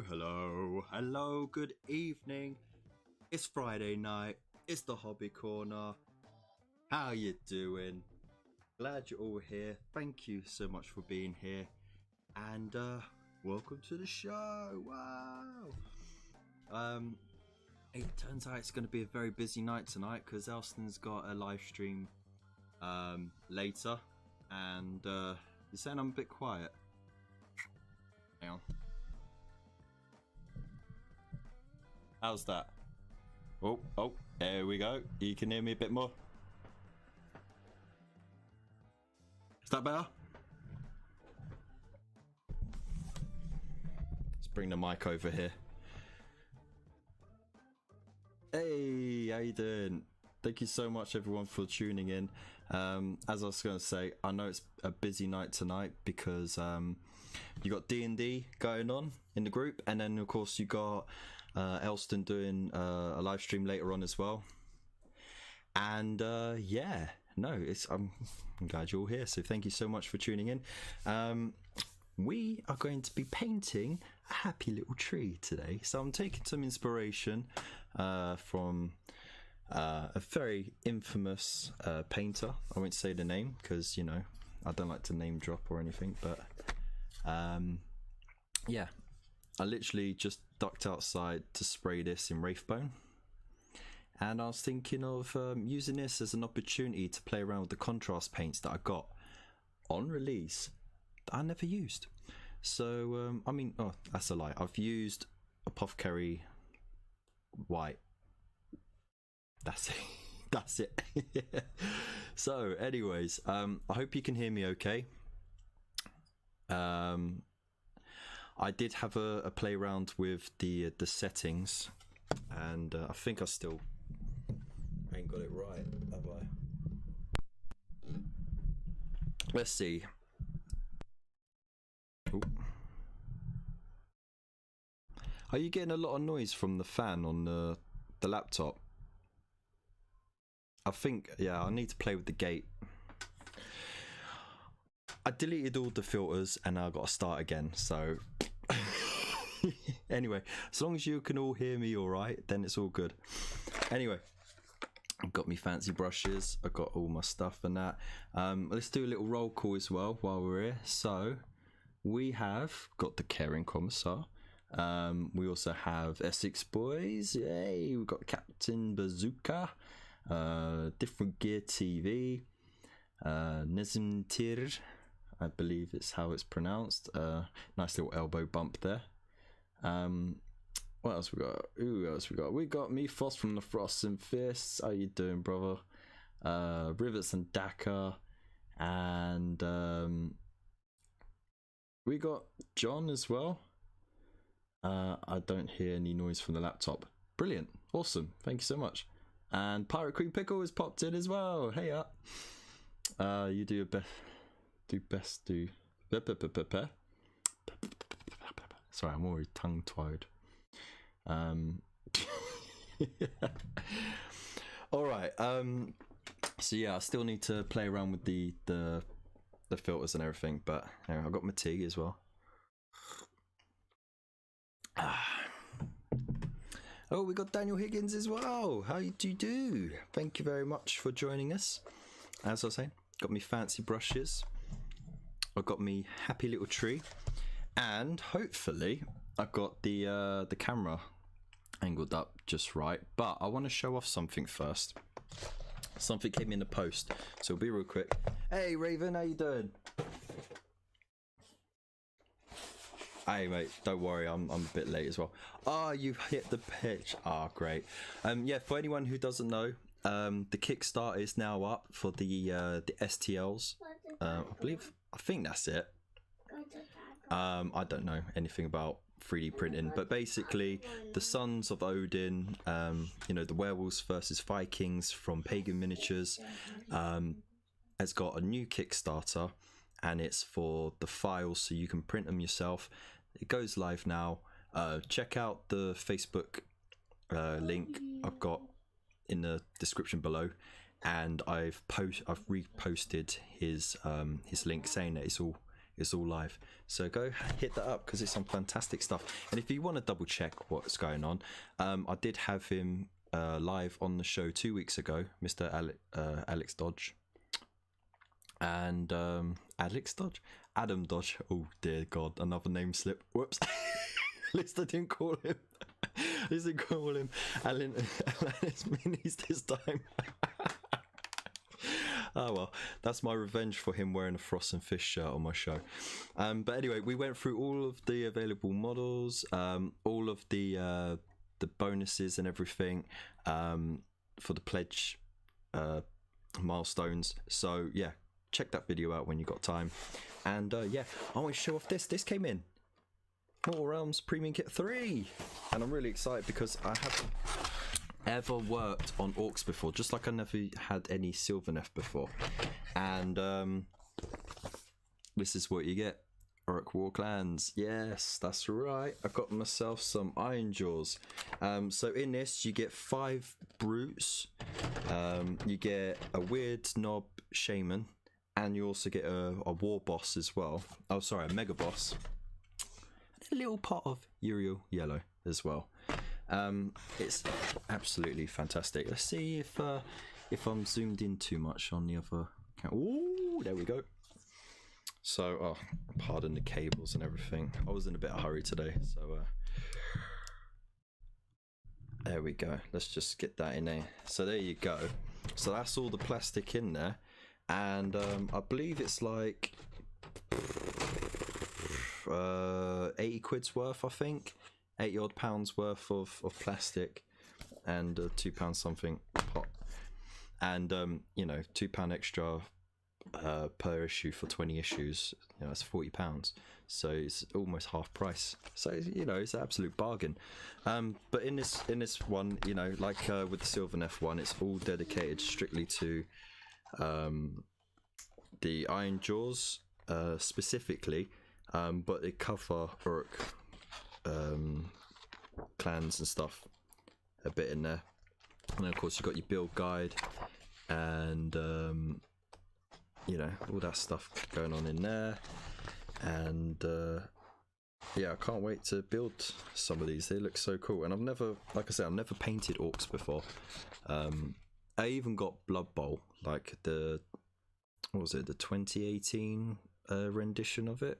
Hello, hello, good evening. It's Friday night, it's the Hobby Corner. How you doing? Glad you're all here. Thank you so much for being here. And welcome to the show. Wow. It turns out it's going to be a very busy night tonight because Elston's got a live stream later. And you're saying I'm a bit quiet. Hang on. How's that? Oh, there we go. You can hear me a bit more. Is that better? Let's bring the mic over here. Hey, how you doing? Thank you so much everyone for tuning in. As I was going to say, I know it's a busy night tonight because you got D&D going on in the group, and then of course you got Elston doing a live stream later on as well. And yeah, no, I'm glad you're all here, so thank you so much for tuning in. we are going to be painting a happy little tree today. So I'm taking some inspiration from a very infamous painter. I won't say the name because, you know, I don't like to name drop or anything, but yeah, I literally just ducked outside to spray this in Wraithbone, and I was thinking of using this as an opportunity to play around with the contrast paints that I got on release that I never used. So I mean, oh, that's a lie, I've used Apothecary White. That's it. That's it. So anyways, I hope you can hear me okay. I did have a play around with the settings, and I think I still ain't got it right, have I? Let's see. Ooh. Are you getting a lot of noise from the fan on the laptop? I think, yeah, I need to play with the gate. I deleted all the filters and now I've got to start again, so anyway, as long as you can all hear me all right, then it's all good. Anyway, I've got me fancy brushes, I've got all my stuff and that. Let's do a little roll call as well while we're here. So we have got the Caring Commissar. We also have Essex Boys. Yay, we've got Captain Bazooka. Different Gear TV. Nezimtir, I believe it's how it's pronounced. Nice little elbow bump there. What else we got? Who else we got? We got me Foss from the Frost and Fists. How you doing, brother? Rivets and Dakar, and we got John as well. I don't hear any noise from the laptop. Brilliant, awesome, thank you so much. And Pirate Queen Pickle has popped in as well. Hey up. You do your best. Sorry, I'm already tongue-tied. All right. So yeah, I still need to play around with the filters and everything, but anyway, I've got my tea as well. Oh, we got Daniel Higgins as well. How do you do? Thank you very much for joining us. As I was saying, got me fancy brushes. I've got me happy little tree, and hopefully I've got the camera angled up just right. But I want to show off something first. Something came in the post, so it'll be real quick. Hey Raven, how you doing? Hey mate, don't worry, I'm a bit late as well. Ah, you've hit the pitch. Ah, great. Yeah, for anyone who doesn't know, the Kickstarter is now up for the STLs. I think that's it. I don't know anything about 3D printing, but basically the Sons of Odin, you know, the werewolves versus Vikings from Pagan Miniatures, has got a new Kickstarter, and it's for the files so you can print them yourself. It goes live now. Check out the Facebook link I've got in the description below, and I've reposted his link saying that it's all live. So go hit that up because it's some fantastic stuff. And if you want to double check what's going on, I did have him live on the show 2 weeks ago, Mr. Alex Dodge. And Adam Dodge. Oh dear God, another name slip. Whoops. At least I didn't call him. At least I didn't call him Alanis Minis this time. Oh well, that's my revenge for him wearing a Frost and Fish shirt on my show. But anyway, we went through all of the available models, all of the bonuses and everything for the pledge milestones. So yeah, check that video out when you got time. And yeah, I want to show off this. This came in Mortal Realms Premium Kit 3, and I'm really excited because I haven't ever worked on orcs before, just like I never had any sylvaneth before. And this is what you get. Orc War Clans. Yes, that's right. I got myself some Iron Jaws. So in this you get 5 brutes, you get a weird knob shaman, and you also get a war boss as well. Oh, sorry, a mega boss. A little pot of Uriel yellow as well. It's absolutely fantastic. Let's see if I'm zoomed in too much on the other account. Ooh, there we go. So, oh, pardon the cables and everything. I was in a bit of a hurry today, so there we go. Let's just get that in there. So there you go. So that's all the plastic in there, and I believe it's like 80 quid's worth, I think. 80 odd pounds worth of plastic, and £2 something pot, and you know, £2 extra per issue for 20 issues. You know, that's £40, so it's almost half price. So you know, it's an absolute bargain. But in this one, you know, like with the Sylvaneth one, it's all dedicated strictly to the Iron Jaws specifically, but they cover Uruk clans and stuff a bit in there, and then of course you've got your build guide and you know, all that stuff going on in there. And yeah, I can't wait to build some of these. They look so cool, and I've never, like I said, I've never painted orcs before. I even got Blood Bowl, like the, what was it, the 2018 rendition of it,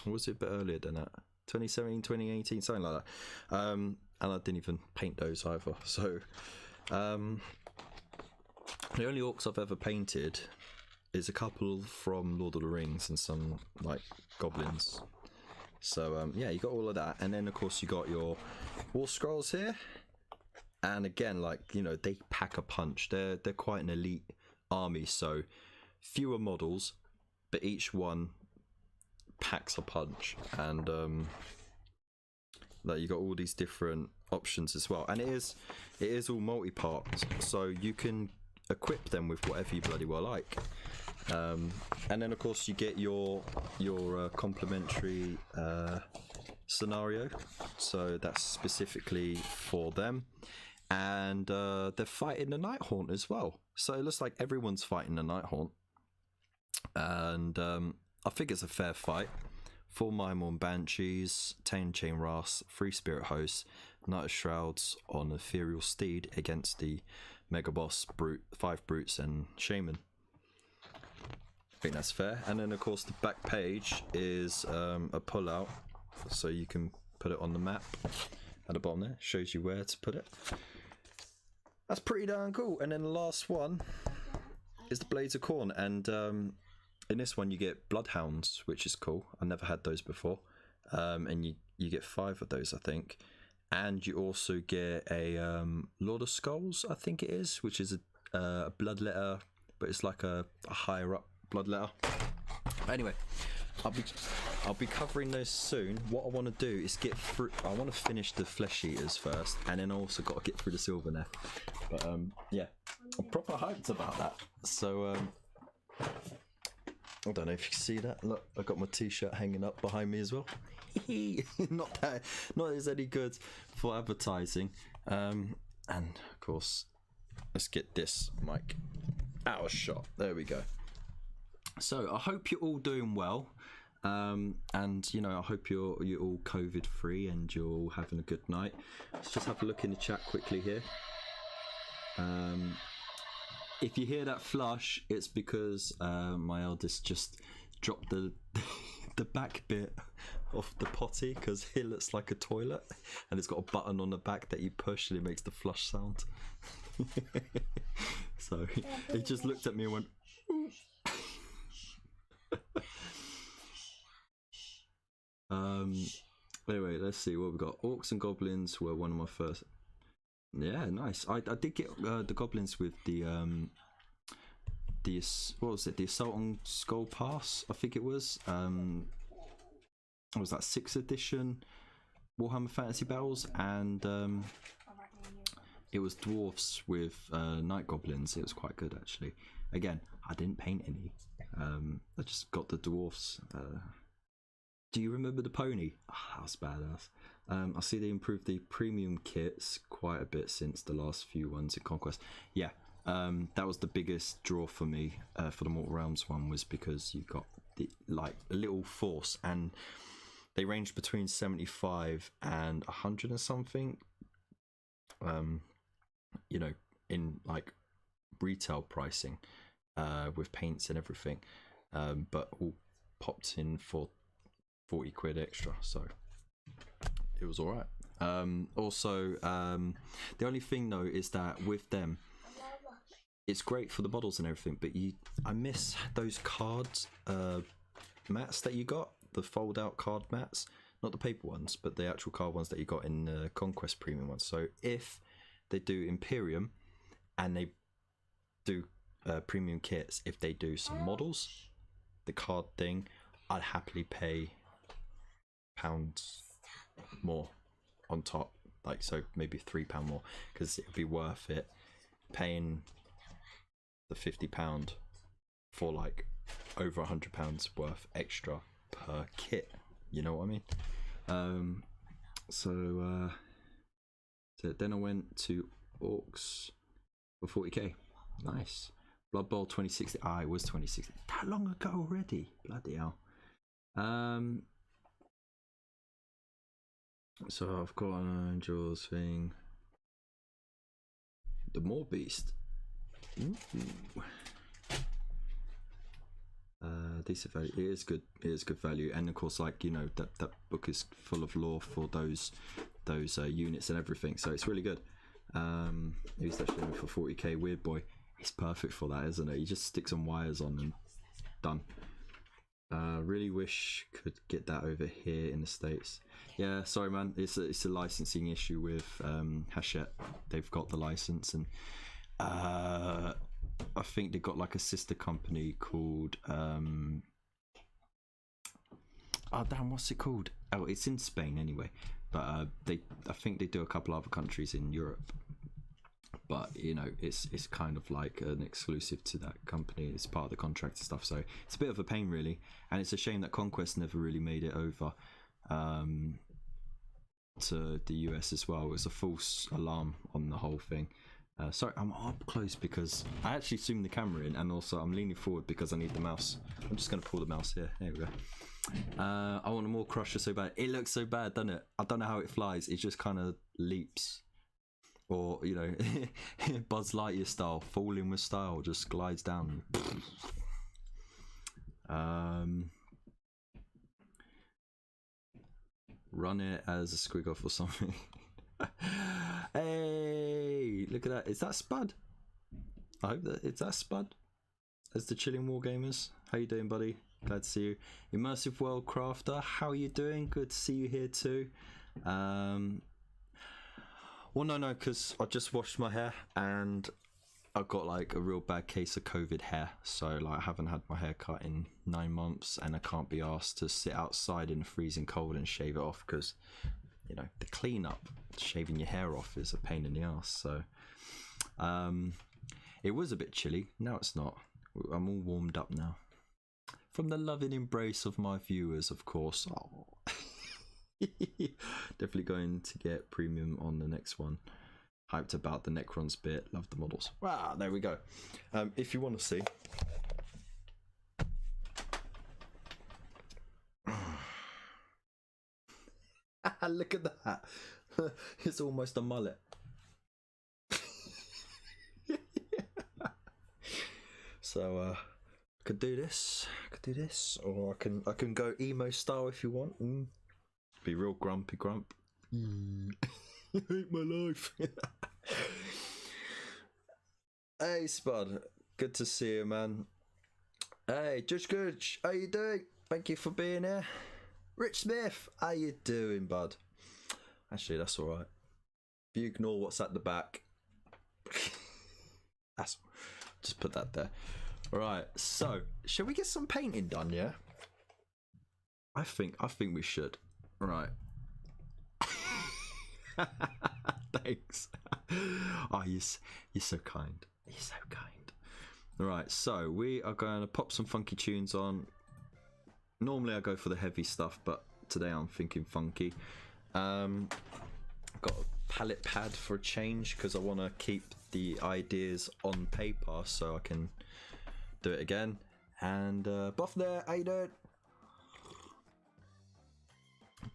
or was it a bit earlier than that? 2017, 2018, something like that. And I didn't even paint those either. So the only orcs I've ever painted is a couple from Lord of the Rings and some like goblins. So yeah, you got all of that, and then of course you got your war scrolls here. And again, like, you know, they pack a punch. They're quite an elite army, so fewer models, but each one packs a punch. And like, you got all these different options as well, and it is all multi-part, so you can equip them with whatever you bloody well like. And then of course you get your complementary scenario, so that's specifically for them. And they're fighting the Nighthaunt as well, so it looks like everyone's fighting the Nighthaunt. And I think it's a fair fight. 4 Maimon Banshees, 10 Chain Wraths, 3 Spirit Hosts, Knight of Shrouds on Ethereal Steed against the Mega Boss, 5 Brutes and Shaman. I think that's fair. And then of course the back page is a pull-out, so you can put it on the map at the bottom there. Shows you where to put it. That's pretty darn cool. And then the last one is the Blades of Khorne, and in this one you get Bloodhounds, which is cool. I've never had those before. And you get 5 of those, I think. And you also get a Lord of Skulls, I think it is, which is a bloodletter, but it's like a higher up bloodletter. Anyway, I'll be covering those soon. What I want to do is get through. I want to finish the Flesh Eaters first, and then I also got to get through the Sylvaneth. But yeah, I'm proper hyped about that. So I don't know if you can see that. Look, I got my t-shirt hanging up behind me as well. not that it's any good for advertising. And of course, let's get this mic out of shot. There we go. So I hope you're all doing well, and you know, I hope you're all COVID free and you're all having a good night. Let's just have a look in the chat quickly here. If you hear that flush, it's because my eldest just dropped the the back bit of the potty, because it looks like a toilet and it's got a button on the back that you push and it makes the flush sound. So he just looked at me and went anyway, let's see what we've got. Orcs and Goblins were one of my first. Yeah, nice. I did get the Goblins with the what was it, the Assault on Skull Pass, I think it was. What was that, 6th edition Warhammer Fantasy Battles, and it was dwarfs with night goblins. It was quite good actually. Again, I didn't paint any. I just got the dwarfs. Do you remember the pony? Oh, that was badass. I see they improved the premium kits quite a bit since the last few ones in Conquest. Yeah, That was the biggest draw for me for the Mortal Realms one, was because you got the, like, a little force, and they ranged between 75 and 100 and something. You know, in like retail pricing, with paints and everything, but all popped in for 40 quid extra, so it was all right. Also, the only thing though is that with them, it's great for the models and everything, but I miss those cards, mats that you got, the fold out card mats, not the paper ones, but the actual card ones that you got in the Conquest Premium ones. So if they do Imperium and they do premium kits, if they do some models, the card thing, I'd happily pay pounds more on top, like, so maybe £3 more, because it'd be worth it paying the £50 for like over £100 worth extra per kit, you know what I mean? So then I went to Orcs for 40k. Nice. Blood Bowl 2060. It was 2060. That long ago already. Bloody hell. So I've got an Angels thing. The More Beast. Ooh. Decent value. It is good. It is good value, and of course, like, you know, that book is full of lore for those units and everything. So it's really good. He's actually for 40k. Weird Boy. It's perfect for that, isn't it? You just stick some wires on and done. Really wish could get that over here in the States. Yeah, sorry man, it's a licensing issue with Hachette. They've got the license, and I think they've got like a sister company called oh damn, what's it called? Oh, it's in Spain anyway, but I think they do a couple other countries in Europe. But you know, it's kind of like an exclusive to that company. It's part of the contract and stuff, so it's a bit of a pain really, and it's a shame that Conquest never really made it over to the US as well. It was a false alarm on the whole thing. Sorry, I'm up close because I actually zoomed the camera in, and also I'm leaning forward because I need the mouse. I'm just going to pull the mouse here. There we go. I want a more crusher so bad. It looks so bad, doesn't it? I don't know how it flies. It just kind of leaps. Or, you know, Buzz Lightyear style, falling with style, just glides down. Run it as a squig off or something. Hey, look at that. Is that Spud? I hope that it's that Spud. As the Chilling Wargamers. How you doing, buddy? Glad to see you. Immersive World Crafter, how are you doing? Good to see you here too. Well, no, because I just washed my hair and I've got like a real bad case of COVID hair. So like I haven't had my hair cut in 9 months, and I can't be asked to sit outside in the freezing cold and shave it off, because, you know, the cleanup, shaving your hair off, is a pain in the ass. So it was a bit chilly. Now it's not. I'm all warmed up now. From the loving embrace of my viewers, of course. Oh. Definitely going to get premium on the next one. Hyped about the Necrons bit. Love the models. Wow, there we go. If you want to see, look at that. It's almost a mullet. So I could do this. Or I can go emo style if you want. Be real grumpy grump. I hate my life. Hey Spud, good to see you, man. Hey Judge Gooch, how you doing? Thank you for being here. Rich Smith, how you doing, bud? Actually, that's all right. If you ignore what's at the back, that's, just put that there. All right. So, shall we get some painting done? Yeah. I think we should. Right. Thanks. Oh, you're so kind. You're so kind. Right, so we are going to pop some funky tunes on. Normally I go for the heavy stuff, but today I'm thinking funky. Got a palette pad for a change because I want to keep the ideas on paper so I can do it again. And Buff there, how you doing?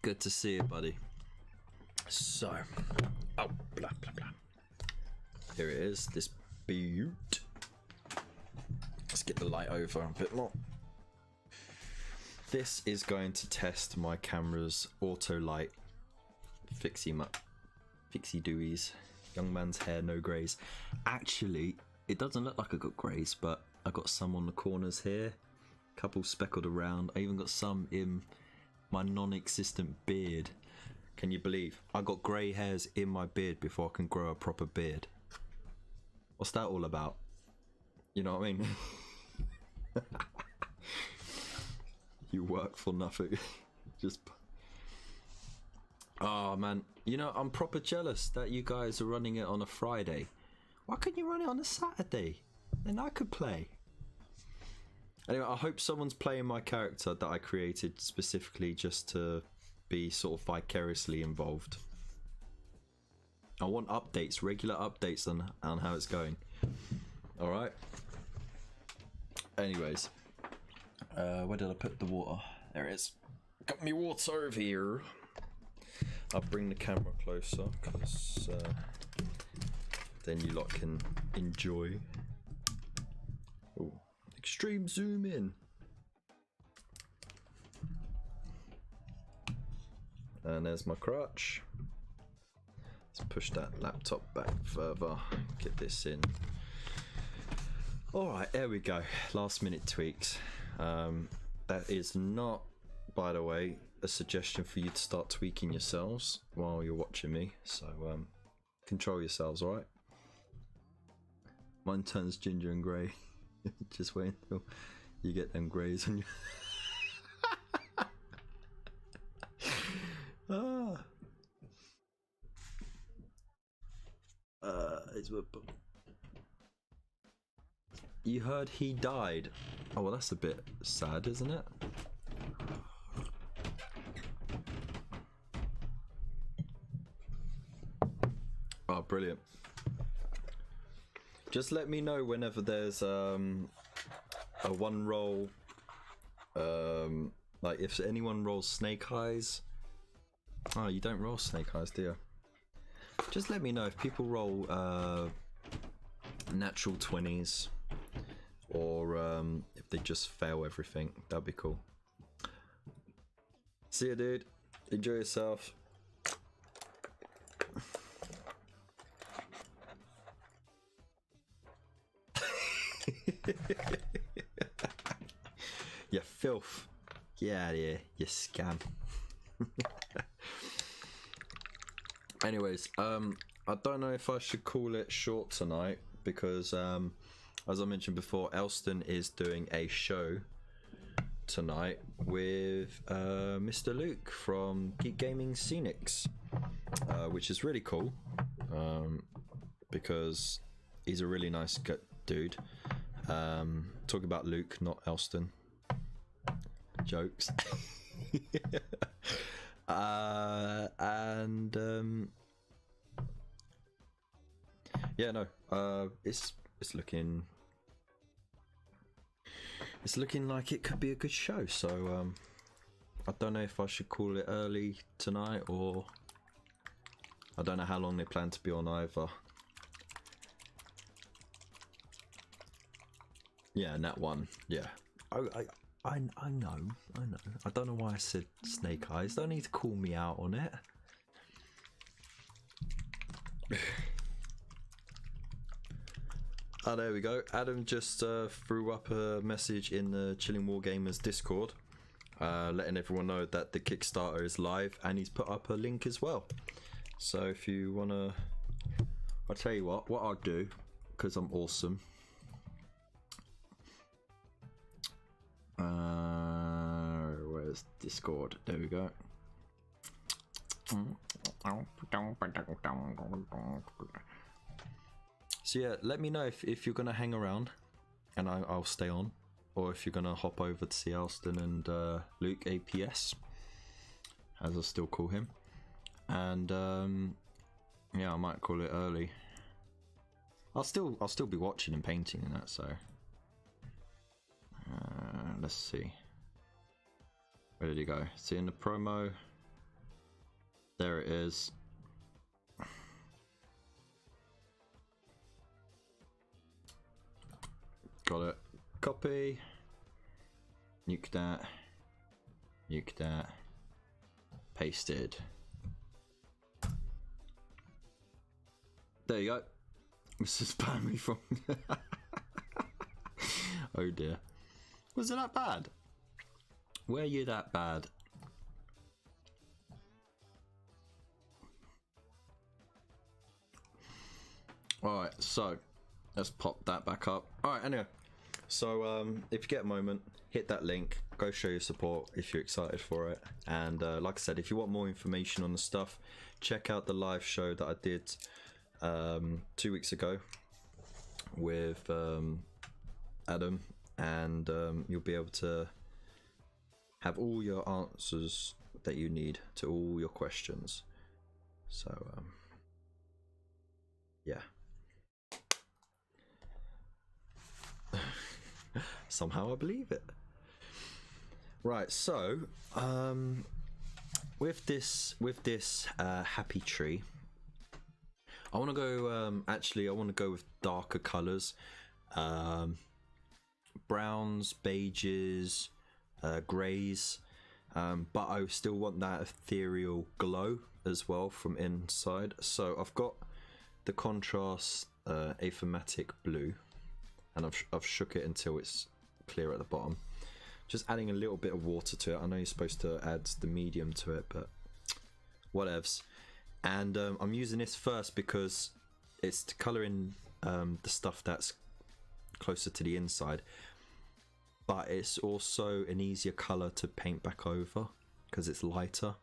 Good to see you, buddy. So, oh, blah blah blah. Here it is, this beaut. Let's get the light over a bit more. This is going to test my camera's auto light fixie dooies. Young man's hair, no greys. Actually, it doesn't look like I got greys, but I got some on the corners here, a couple speckled around. I even got some in my non-existent beard. Can you believe I got grey hairs in my beard before I can grow a proper beard? What's that all about? You know what I mean? You work for nothing. Just oh man, you know, I'm proper jealous that you guys are running it on a Friday. Why couldn't you run it on a Saturday? Then I could play. Anyway, I hope someone's playing my character that I created specifically just to be sort of vicariously involved. I want updates, regular updates on how it's going. Alright. Anyways. Where did I put the water? There it is. Got me water over here. I'll bring the camera closer because then you lot can enjoy. Ooh, extreme zoom in. And there's my crutch. Let's push that laptop back further. Get this in. Alright, there we go. Last minute tweaks. That is not, by the way, a suggestion for you to start tweaking yourselves while you're watching me. So control yourselves, alright? Mine turns ginger and grey. Just wait until you get them greys on your you heard he died. Oh well, that's a bit sad, isn't it? Oh, brilliant. Just let me know whenever there's a one roll, like if anyone rolls snake eyes. Oh, you don't roll snake eyes, do you? Just let me know if people roll natural 20s or if they just fail everything. That'd be cool. See ya, dude. Enjoy yourself. You filth. Get out of here, you scam. Anyways, I don't know if I should call it short tonight because as I mentioned before, Elston is doing a show tonight with Mr. Luke from Geek Gaming Scenics, which is really cool because he's a really nice dude. Talking about Luke, not Elston. Jokes. Yeah, no, it's looking like it could be a good show. So I don't know if I should call it early tonight, or I don't know how long they plan to be on either. Yeah, and that one, yeah. I know. I don't know why I said snake eyes. Don't need to call me out on it. Oh, there we go. Adam just threw up a message in the Chilling Wargamers Discord, letting everyone know that the Kickstarter is live, and he's put up a link as well. So if you wanna, I'll tell you what I'll do, because I'm awesome. Where's Discord? There we go. So yeah, let me know if you're gonna hang around, and I'll stay on, or if you're gonna hop over to see Alston and Luke APS, as I still call him. And Yeah, I might call it early. I'll still be watching and painting and that. So let's see. Where did he go? See in the promo. There it is. Got it. Copy. Nuke that. Nuke that. Pasted. There you go. This is ban me from. Oh dear. Was it that bad? Were you that bad? Alright, so let's pop that back up. Alright, anyway. So if you get a moment, hit that link, go show your support if you're excited for it. And like I said, if you want more information on the stuff, check out the live show that I did 2 weeks ago with Adam, and you'll be able to have all your answers that you need to all your questions. So yeah. Somehow I believe it. Right, so with this happy tree, I want to go actually I want to go with darker colors, browns, beiges, grays, but I still want that ethereal glow as well from inside. So I've got the contrast achromatic blue, and I've shook it until it's clear at the bottom, just adding a little bit of water to it. I know you're supposed to add the medium to it, but whatevs. And I'm using this first because it's to colour in the stuff that's closer to the inside, but it's also an easier colour to paint back over because it's lighter.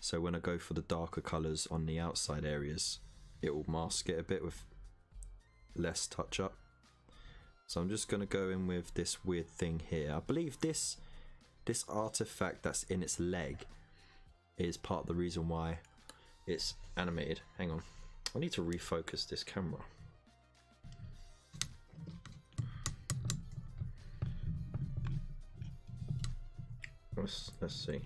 So when I go for the darker colours on the outside areas, it will mask it a bit with less touch up. So I'm just going to go in with this weird thing here. I believe this artifact that's in its leg is part of the reason why it's animated. Hang on, I need to refocus this camera. Let's see.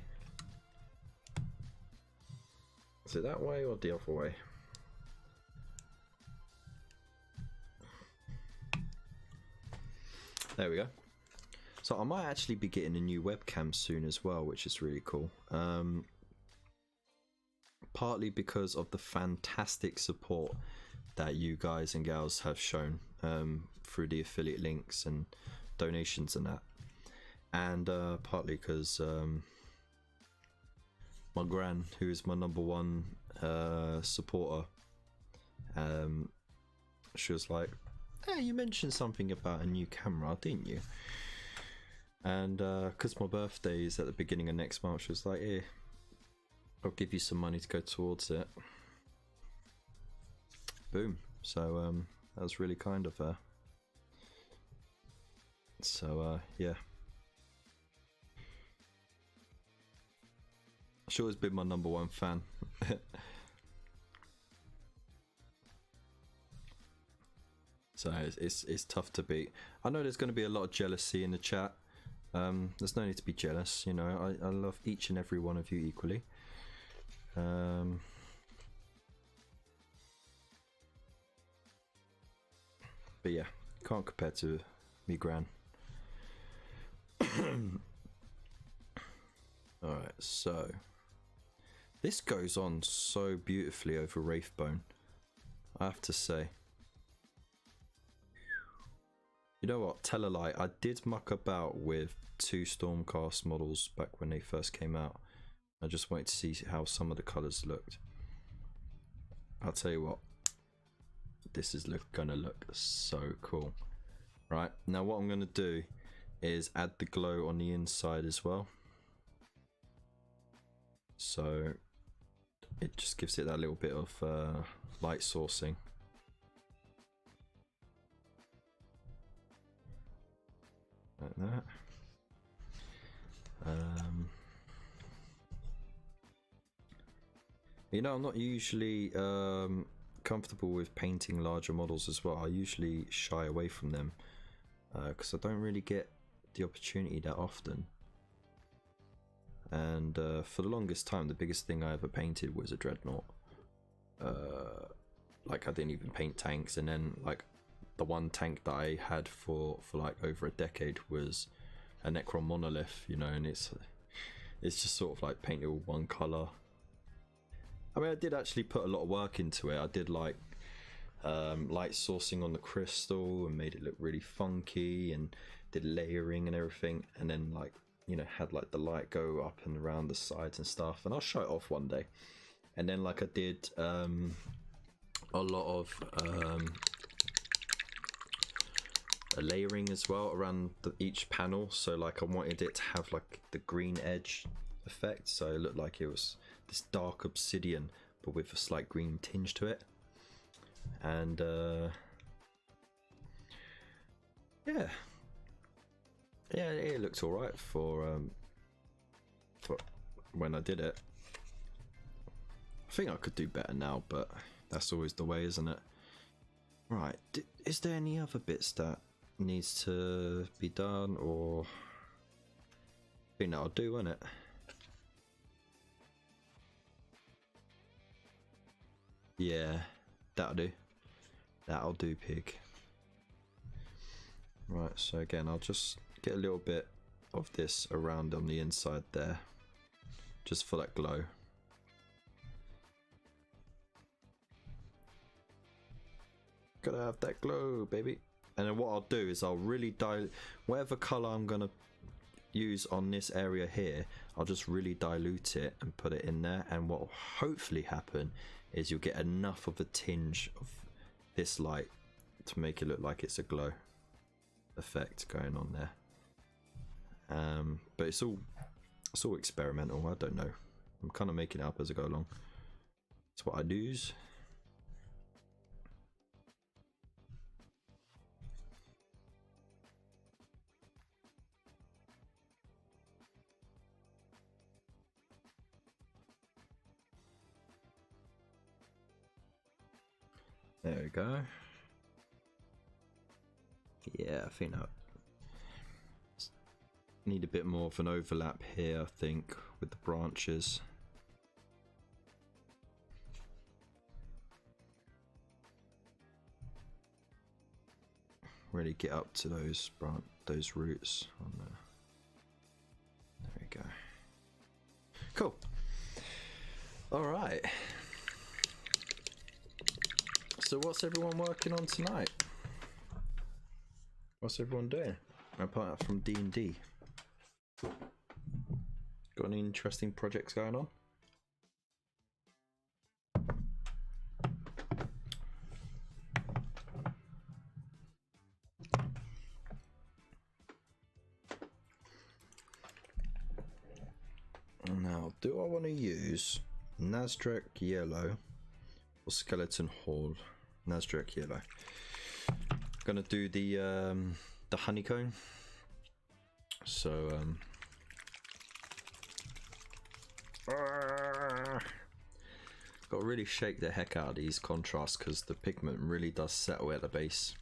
Is it that way or the other way? There we go. So I might actually be getting a new webcam soon as well, which is really cool. Partly because of the fantastic support that you guys and gals have shown through the affiliate links and donations and that. And partly because my gran, who is my #1 supporter, she was like, hey, you mentioned something about a new camera, didn't you? And because my birthday is at the beginning of next month, she was like, here, I'll give you some money to go towards it. Boom. So that was really kind of her. So yeah, she's always been my #1 fan. So it's tough to beat. I know there's going to be a lot of jealousy in the chat. There's no need to be jealous, you know. I love each and every one of you equally. But yeah, can't compare to me gran. Alright, so this goes on so beautifully over Wraithbone, I have to say. You know what, tell a lie, I did muck about with 2 Stormcast models back when they first came out. I just wanted to see how some of the colours looked. I'll tell you what, this is gonna look so cool. Right, now what I'm gonna do is add the glow on the inside as well. So it just gives it that little bit of light sourcing. Like that. You know, I'm not usually comfortable with painting larger models as well. I usually shy away from them because I don't really get the opportunity that often. And for the longest time, the biggest thing I ever painted was a dreadnought. Like I didn't even paint tanks, and then like the one tank that I had for like over a decade was a Necron monolith, you know, and it's just sort of like painted with one color. I mean, I did actually put a lot of work into it. I did like light sourcing on the crystal and made it look really funky, and did layering and everything, and then like, you know, had like the light go up and around the sides and stuff, and I'll show it off one day. And then like I did a lot of layering as well around each panel, so like I wanted it to have like the green edge effect, so it looked like it was this dark obsidian but with a slight green tinge to it. And yeah, it looked all right for when I did it. I think I could do better now, but that's always the way, isn't it? Right, is there any other bits that needs to be done, or I think that'll do, won't it? Yeah, that'll do. That'll do, pig. Right, so again, I'll just get a little bit of this around on the inside there, just for that glow. Gotta have that glow, baby. And then what I'll do is I'll really dilute whatever color I'm gonna use on this area here. I'll just really dilute it and put it in there, and what will hopefully happen is you'll get enough of a tinge of this light to make it look like it's a glow effect going on there. But it's all experimental. I don't know, I'm kind of making it up as I go along. That's what I do. There we go. Yeah, I think I need a bit more of an overlap here, I think, with the branches. Really get up to those roots on there. There we go. Cool. All right. So what's everyone working on tonight? What's everyone doing? Apart from D&D. Got any interesting projects going on? Now, do I want to use Nazdrack Yellow or Skeleton Hall? Nazdrack Yellow. Gonna do the honeycomb. So got to really shake the heck out of these contrasts because the pigment really does settle at the base.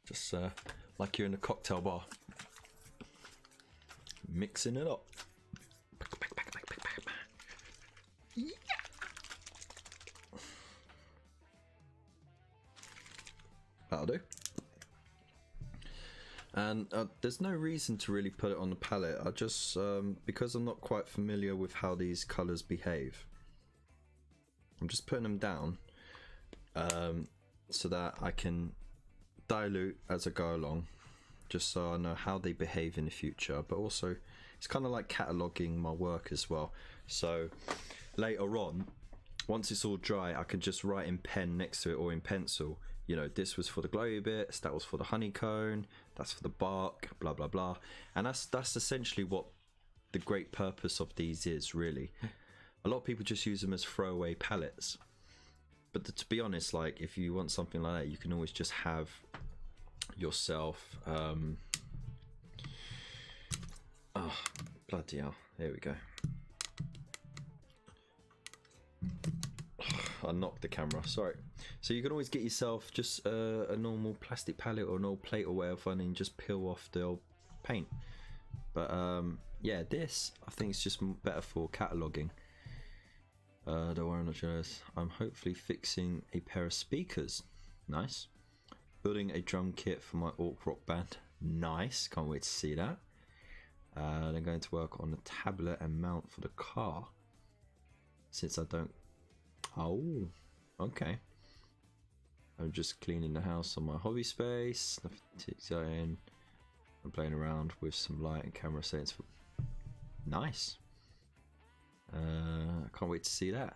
Just like you're in a cocktail bar, mixing it up. Yeah. That'll do. And there's no reason to really put it on the palette. I just because I'm not quite familiar with how these colors behave, I'm just putting them down so that I can dilute as I go along, just so I know how they behave in the future. But also it's kind of like cataloging my work as well, so later on, once it's all dry, I can just write in pen next to it or in pencil, you know, this was for the glowy bits, that was for the honeycomb, that's for the bark, blah blah blah. And that's essentially what the great purpose of these is, really. A lot of people just use them as throwaway palettes, but to be honest, like, if you want something like that, you can always just have yourself Bloody hell. Here we go. I knocked the camera, sorry. So you can always get yourself just a normal plastic palette or an old plate or whatever and just peel off the old paint. But yeah, this I think is just better for cataloguing. Don't worry, I'm not jealous. I'm hopefully fixing a pair of speakers. Nice. Building a drum kit for my orc rock band. Nice, can't wait to see that. Then going to work on the tablet and mount for the car. Since I don't... Oh, okay. I'm just cleaning the house on my hobby space. Nothing too exciting. I'm playing around with some light and camera settings. Nice. I can't wait to see that.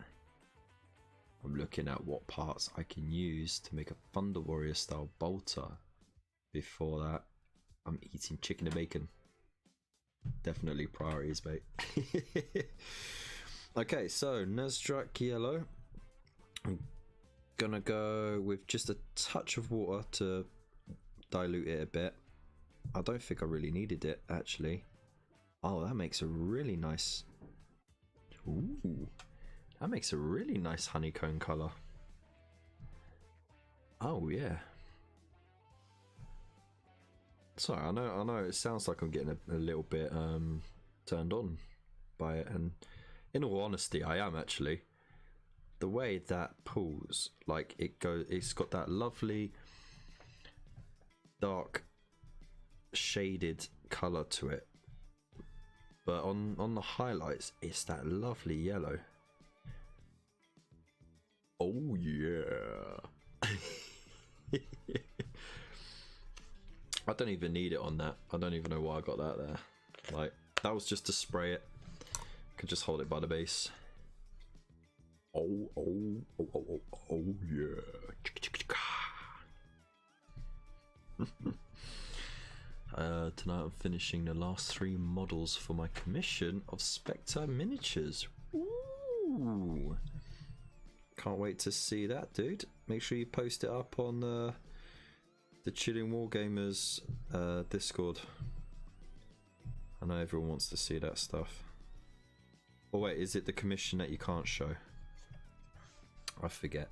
I'm looking at what parts I can use to make a Thunder Warrior style bolter. Before that, I'm eating chicken and bacon. Definitely priorities, mate. Okay, so Nezdrack yellow. I'm gonna go with just a touch of water to dilute it a bit. I don't think I really needed it actually. Oh, that makes a really nice... Ooh, that makes a really nice honeycomb colour. Oh yeah. Sorry, I know it sounds like I'm getting a little bit turned on by it, and in all honesty I am actually. The way that pulls, like it's got that lovely dark shaded colour to it, but on the highlights it's that lovely yellow. Oh yeah. I don't even need it on that. I don't even know why I got that there. Like, that was just to spray it. Could just hold it by the base. Oh yeah. Tonight I'm finishing the last 3 models for my commission of Spectre miniatures. Ooh. Can't wait to see that, dude. Make sure you post it up on the Chilling Wargamers Discord. I know everyone wants to see that stuff. Oh wait, is it the commission that you can't show? I forget.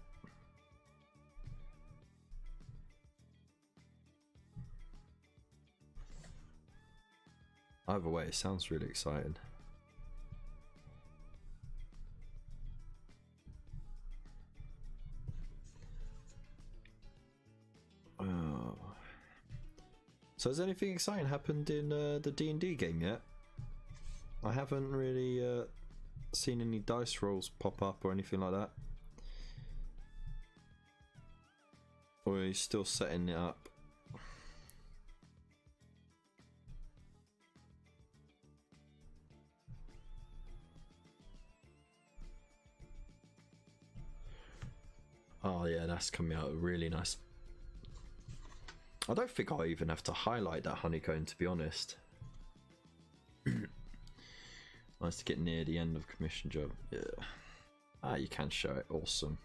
Either way, it sounds really exciting. Oh. So has anything exciting happened in the D&D game yet? I haven't really seen any dice rolls pop up or anything like that. Or are you still setting it up? Oh yeah, that's coming out really nice. I don't think I even have to highlight that honeycomb, to be honest. Nice to get near the end of commission job. Yeah. Ah, you can show it. Awesome.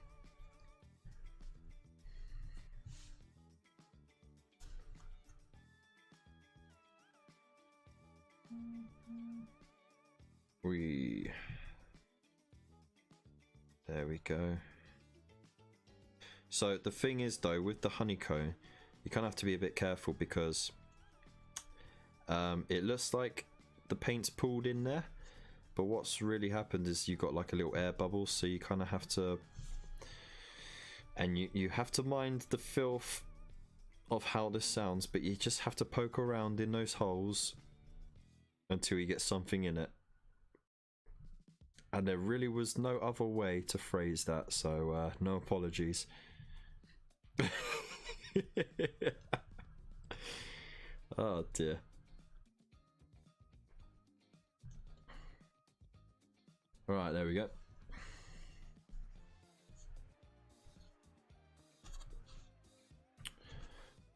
There we go. So the thing is though, with the honeycomb, you kind of have to be a bit careful because it looks like the paint's pulled in there, but what's really happened is you got like a little air bubble, so you kind of have to, and you have to mind the filth of how this sounds, but you just have to poke around in those holes until you get something in it. And there really was no other way to phrase that, so no apologies. Oh dear. Alright, there we go.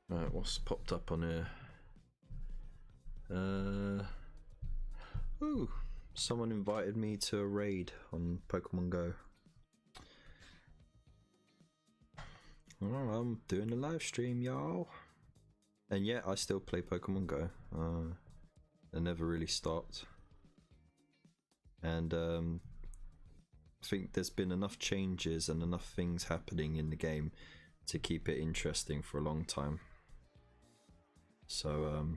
Right, what's popped up on here? Ooh, someone invited me to a raid on Pokemon Go. Oh, I'm doing a live stream, y'all. And yeah, I still play Pokemon Go. I never really stopped. and I think there's been enough changes and enough things happening in the game to keep it interesting for a long time. So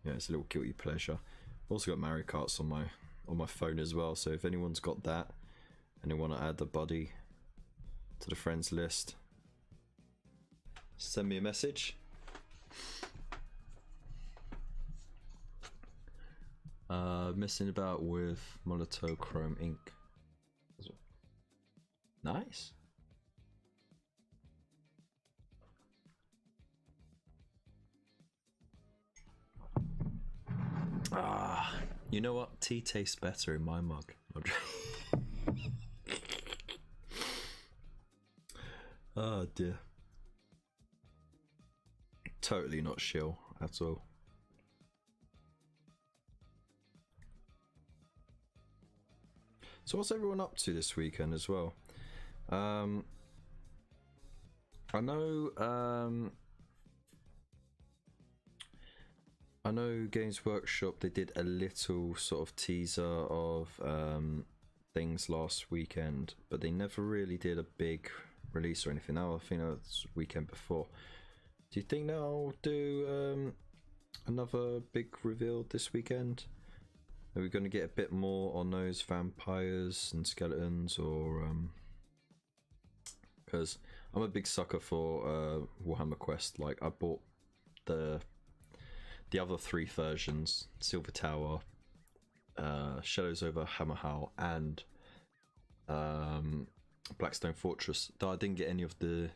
yeah, it's a little guilty pleasure. Also got Mario Karts on my phone as well, so if anyone's got that and they want to add the buddy to the friends list, send me a message. Messing about with monochrome ink. Nice. You know what? Tea tastes better in my mug. Oh dear. Totally not shill at all. So what's everyone up to this weekend as well? I know Games Workshop, they did a little sort of teaser of things last weekend, but they never really did a big release or anything. Now I think that was the weekend before. Do you think they'll do another big reveal this weekend? Are we going to get a bit more on those vampires and skeletons, or because I'm a big sucker for Warhammer Quest. Like, I bought the other 3 versions: Silver Tower, Shadows over Hammerhal, and Blackstone Fortress. Though I didn't get any of the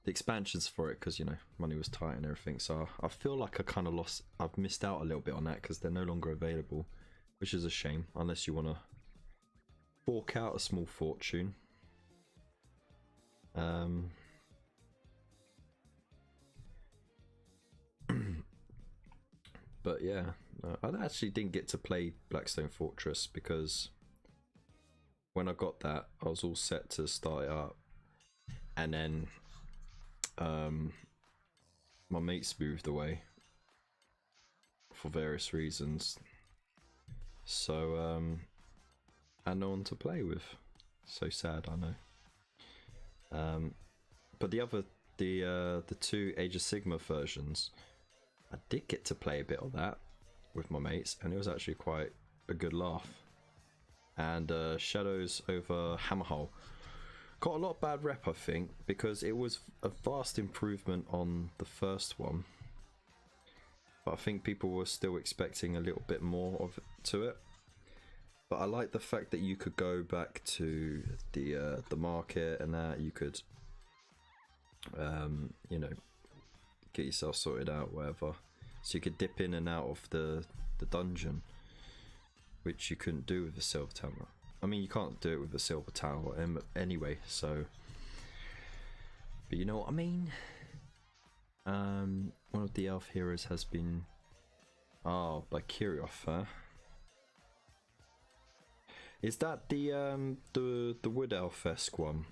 expansions for it because, you know, money was tight and everything. So I feel like I've missed out a little bit on that because they're no longer available, which is a shame, unless you want to fork out a small fortune. But yeah, I actually didn't get to play Blackstone Fortress because when I got that, I was all set to start it up, and then my mates moved away for various reasons, so I had no one to play with. So sad, I know. But the 2 Age of Sigmar versions, I did get to play a bit of that with my mates, and it was actually quite a good laugh. And Shadows over Hammerhal got a lot of bad rep, I think, because it was a vast improvement on the first one, but I think people were still expecting a little bit more of to it. But I like the fact that you could go back to the market, and that you could you know, get yourself sorted out, whatever. So you could dip in and out of the dungeon, which you couldn't do with the Silver Tower. I mean, you can't do it with the Silver Tower anyway, so... But you know what I mean? One of the elf heroes has been... Oh, by Kirioth, huh? Is that the Wood Elf-esque one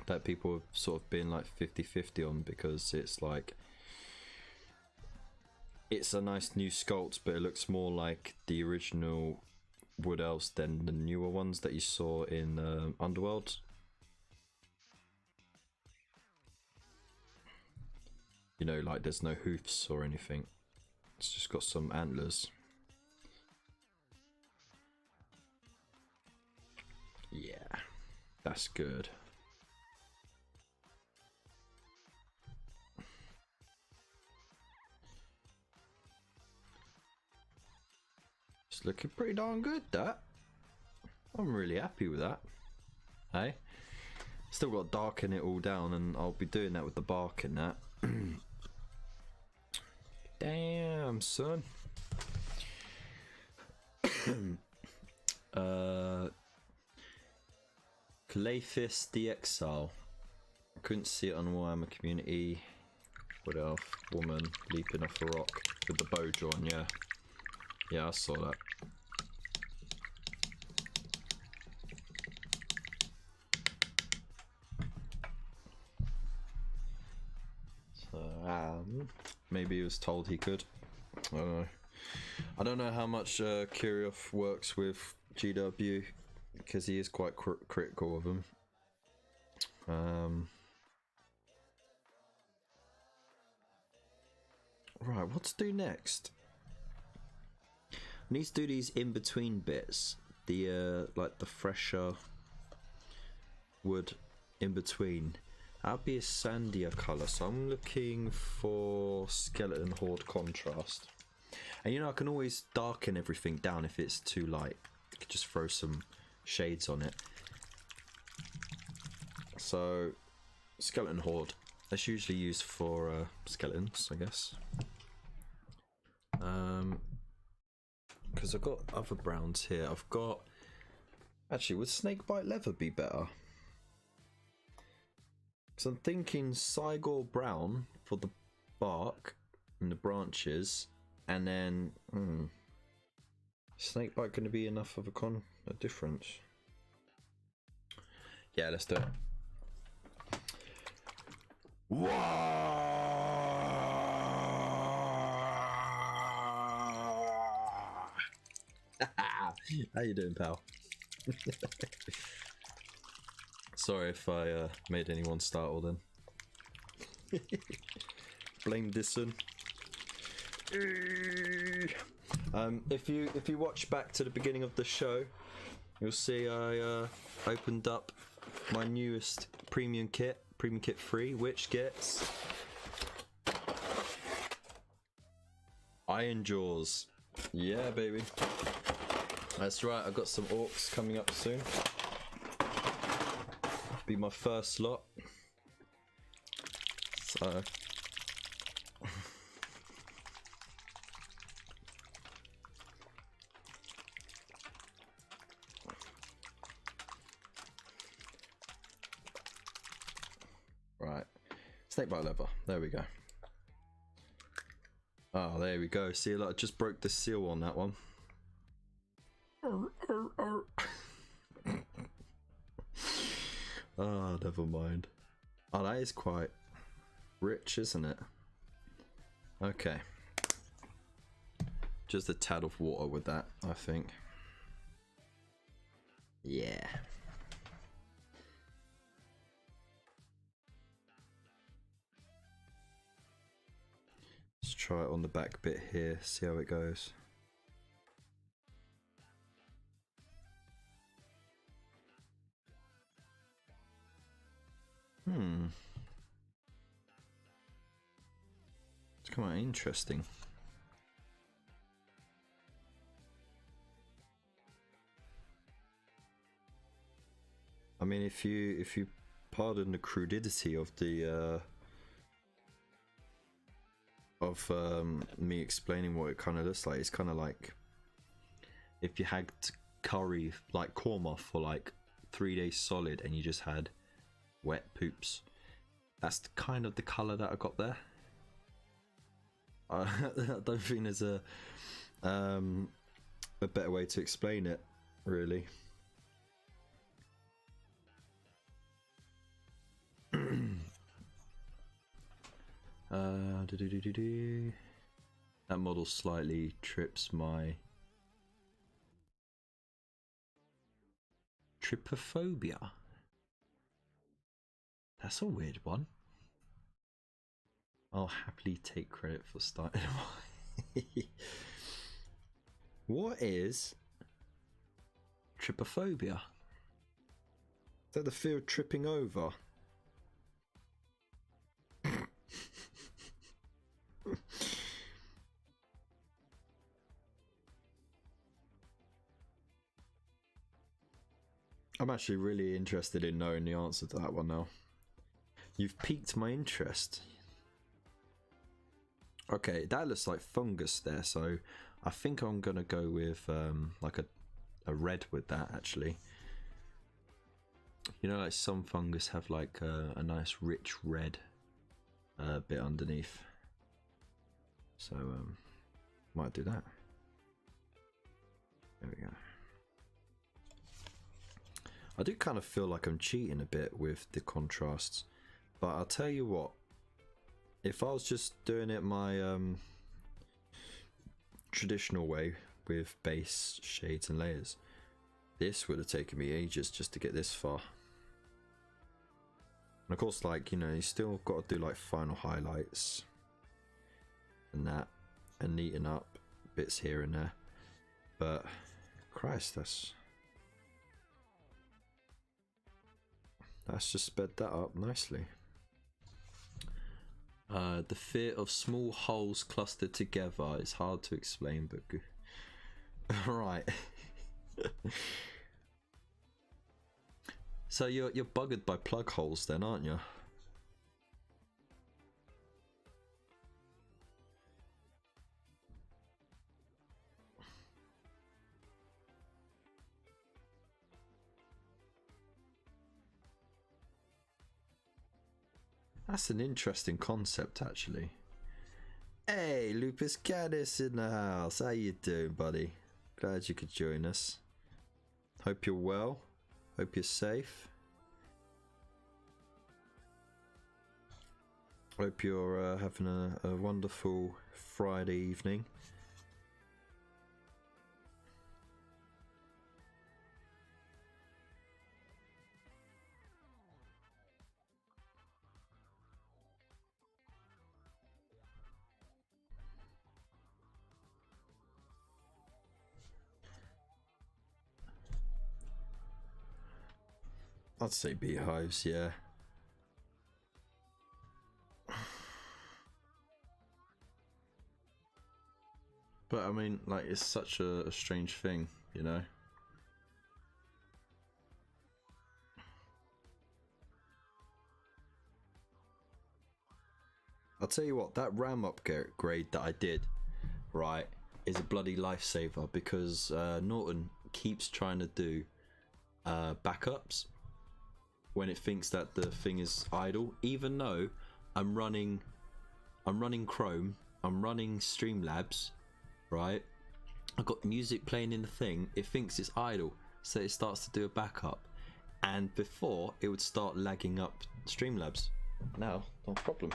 that people have sort of been like 50-50 on, because it's like, it's a nice new sculpt, but it looks more like the original Wood Elves than the newer ones that you saw in Underworld? You know, like there's no hoofs or anything, it's just got some antlers. Yeah, that's good. It's looking pretty darn good, that. I'm really happy with that. Hey, still got to darken it all down, and I'll be doing that with the bark and that. Damn, son. Clayfist the Exile. Couldn't see it on Warhammer Community. Wood Elf woman leaping off a rock with the bow drawn, yeah. Yeah, I saw that. So, maybe he was told he could. I don't know. I don't know how much Kirioth works with GW because he is quite critical of him. Right, what to do next? I need to do these in between bits. The like the fresher wood in between. That'll be a sandier colour, so I'm looking for skeleton horde contrast. And you know, I can always darken everything down if it's too light. I could just throw some shades on it. So, skeleton horde. That's usually used for skeletons, I guess. Because I've got other browns here. I've got... Actually, would snakebite leather be better? Because I'm thinking Cygor brown for the bark and the branches. And then, snakebite going to be enough of a difference? Yeah, let's do it. Whoa! How you doing, pal? Sorry if I made anyone startle then. Blame this one. If you watch back to the beginning of the show, you'll see I opened up my newest premium kit 3, which gets Iron Jaws. Yeah, baby. That's right, I've got some orcs coming up soon. Be my first lot. So right, snakebite leather. There we go. Oh, there we go. See, like, I just broke the seal on that one. Oh, never mind. Oh, that is quite rich, isn't it? Okay. Just a tad of water with that, I think. Yeah. Let's try it on the back bit here, see how it goes. It's quite interesting. I mean, if you pardon the crudity of the me explaining what it kind of looks like, it's kind of like if you had curry like korma for like 3 days solid and you just had wet poops. That's kind of the color that I got there. I don't think there's a better way to explain it, really. That model slightly trips my trypophobia. That's a weird one. I'll happily take credit for starting. What is trypophobia? Is that the fear of tripping over? I'm actually really interested in knowing the answer to that one now. You've piqued my interest. Okay, that looks like fungus there, so I think I'm gonna go with like a red with that, actually. You know, like some fungus have like a nice rich red bit underneath. So might do that. There we go. I do kind of feel like I'm cheating a bit with the contrasts, but I'll tell you what, if I was just doing it my traditional way with base, shades and layers. This would have taken me ages just to get this far. And of course, like, you know, you still got to do like final highlights and that, and neaten up bits here and there. But Christ, that's just sped that up nicely. The fear of small holes clustered together is hard to explain, but good. Right. So you're buggered by plug holes then, aren't you? That's an interesting concept, actually. Hey, Lupus Caddis in the house. How you doing, buddy? Glad you could join us. Hope you're well. Hope you're safe. Hope you're having a wonderful Friday evening. I'd say beehives, yeah. But I mean, like, it's such a strange thing, you know? I'll tell you what, that RAM upgrade that I did, right, is a bloody lifesaver, because Norton keeps trying to do backups when it thinks that the thing is idle, even though I'm running Chrome, I'm running Streamlabs, right? I've got music playing in the thing, it thinks it's idle, so it starts to do a backup, and before it would start lagging up Streamlabs. Now, no problem.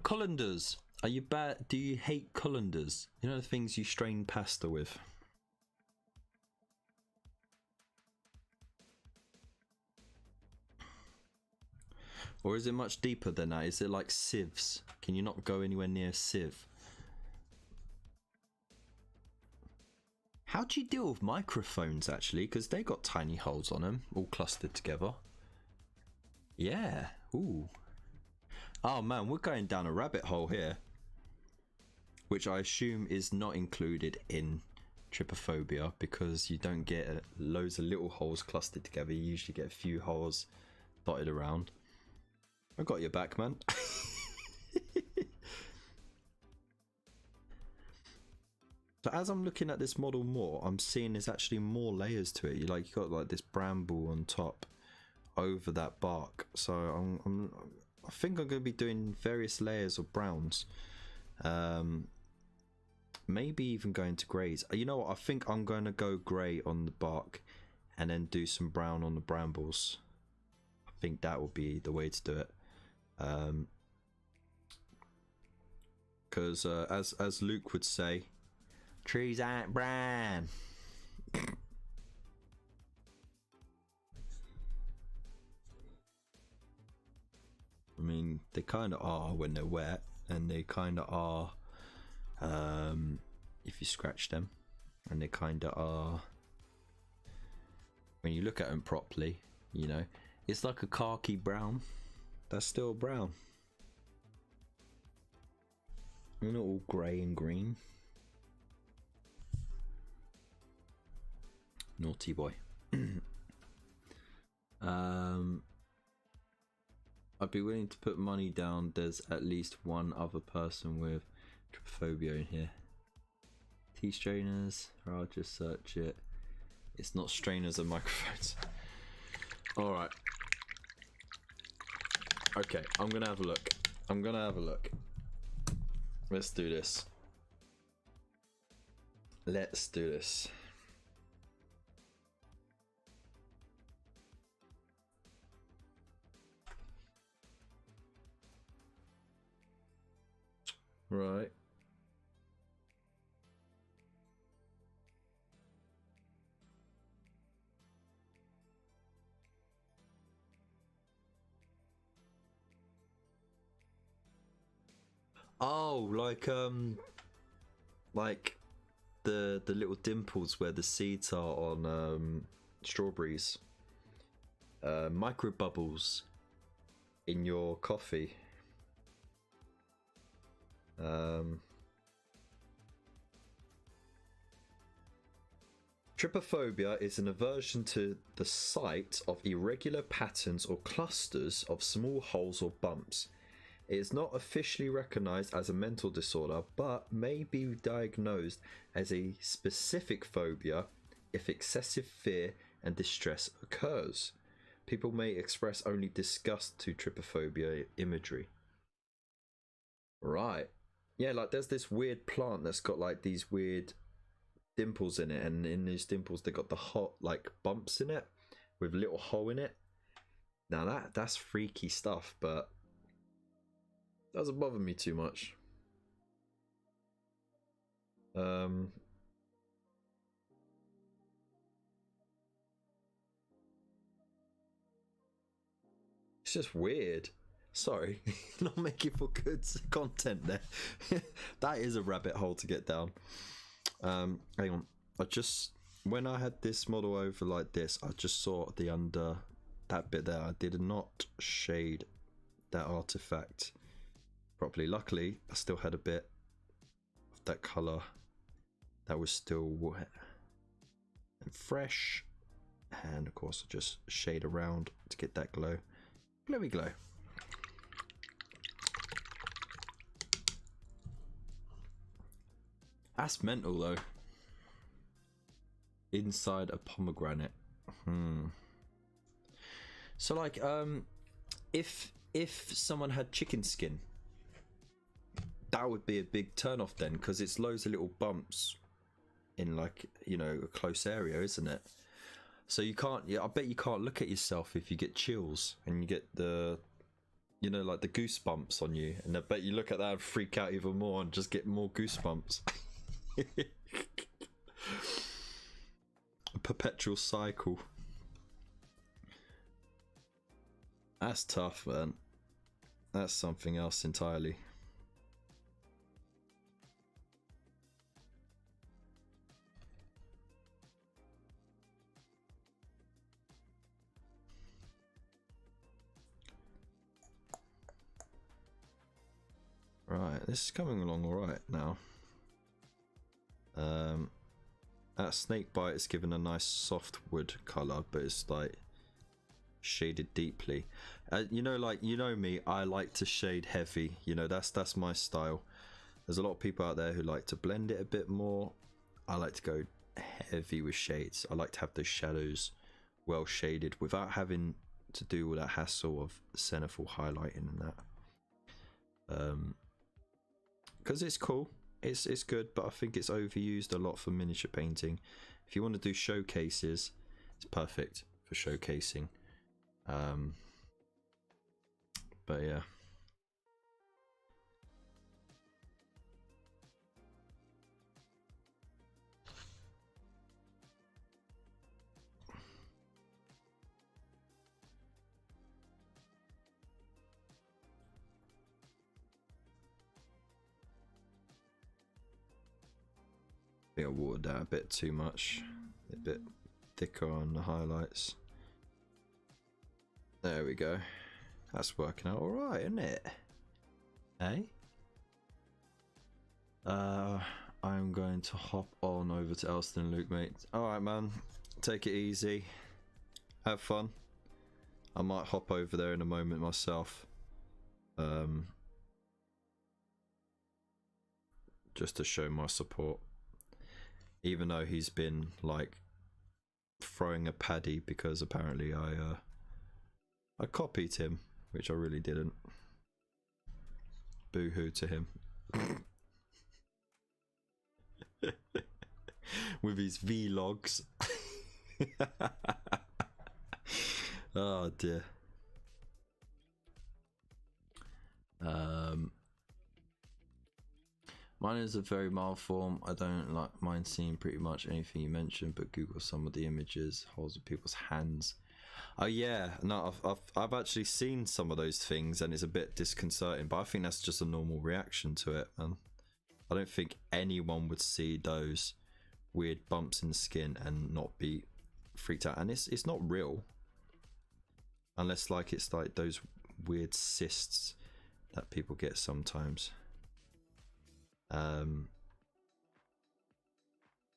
Colanders, are you bad? Do you hate colanders? You know the things you strain pasta with? Or is it much deeper than that? Is it like sieves? Can you not go anywhere near a sieve? How do you deal with microphones, actually? Because they got tiny holes on them, all clustered together. Yeah. Ooh. Oh man, we're going down a rabbit hole here. Which I assume is not included in trypophobia, because you don't get loads of little holes clustered together. You usually get a few holes dotted around. I got your back, man. So as I'm looking at this model more, I'm seeing there's actually more layers to it. You got like this bramble on top over that bark. So I think I'm going to be doing various layers of browns. Maybe even going to greys. You know what? I think I'm going to go grey on the bark and then do some brown on the brambles. I think that will be the way to do it. Because as Luke would say, trees aren't brown. I mean, they kind of are when they're wet, and they kind of are if you scratch them, and they kind of are when you look at them properly. You know, it's like a khaki brown. That's still brown. They're not all grey and green. Naughty boy. I'd be willing to put money down there's at least one other person with trypophobia in here. T-strainers, or I'll just search it. It's not strainers and microphones. Alright. Okay, I'm gonna have a look. Let's do this. Let's do this. Right. Oh, like the little dimples where the seeds are on strawberries. Micro bubbles in your coffee. Trypophobia is an aversion to the sight of irregular patterns or clusters of small holes or bumps. It is not officially recognized as a mental disorder, but may be diagnosed as a specific phobia if excessive fear and distress occurs. People may express only disgust to trypophobia imagery. Right. Yeah, like there's this weird plant that's got like these weird dimples in it, and in these dimples they got the hot like bumps in it with a little hole in it. Now that's freaky stuff, but doesn't bother me too much. It's just weird. Sorry, not making for good content there. That is a rabbit hole to get down. Hang on. When I had this model over like this, I just saw the under that bit there. I did not shade that artifact properly. Luckily, I still had a bit of that color that was still wet and fresh, and of course, I just shade around to get that glow. Glowy glow. That's mental though. Inside a pomegranate. So like if someone had chicken skin, that would be a big turn off then, because it's loads of little bumps in like, you know, a close area, isn't it? So you can't, I bet you can't look at yourself if you get chills and you get the, you know, like the goosebumps on you, and I bet you look at that and freak out even more and just get more goosebumps. A perpetual cycle. That's tough, man. That's something else entirely. Right, this is coming along all right now. That snake bite is given a nice soft wood color, but it's like shaded deeply. You know, like, you know me, I like to shade heavy. You know, that's my style. There's a lot of people out there who like to blend it a bit more. I like to go heavy with shades. I like to have those shadows well shaded without having to do all that hassle of zenithal highlighting and that. Because it's cool. It's good, but I think it's overused a lot for miniature painting. If you want to do showcases, it's perfect for showcasing. But yeah. I think I watered that a bit too much. A bit thicker on the highlights. There we go. That's working out alright, isn't it? Hey? I'm going to hop on over to Elston and Luke, mate. Alright, man. Take it easy. Have fun. I might hop over there in a moment myself. Just to show my support. Even though he's been like throwing a paddy because apparently I copied him, which I really didn't. Boo-hoo to him. With his vlogs. Oh dear. Mine is a very mild form. I don't mind seeing pretty much anything you mentioned, but Google some of the images, holes of people's hands. Oh yeah, no, I've actually seen some of those things, and it's a bit disconcerting. But I think that's just a normal reaction to it, and I don't think anyone would see those weird bumps in the skin and not be freaked out. And it's not real, unless like it's like those weird cysts that people get sometimes. A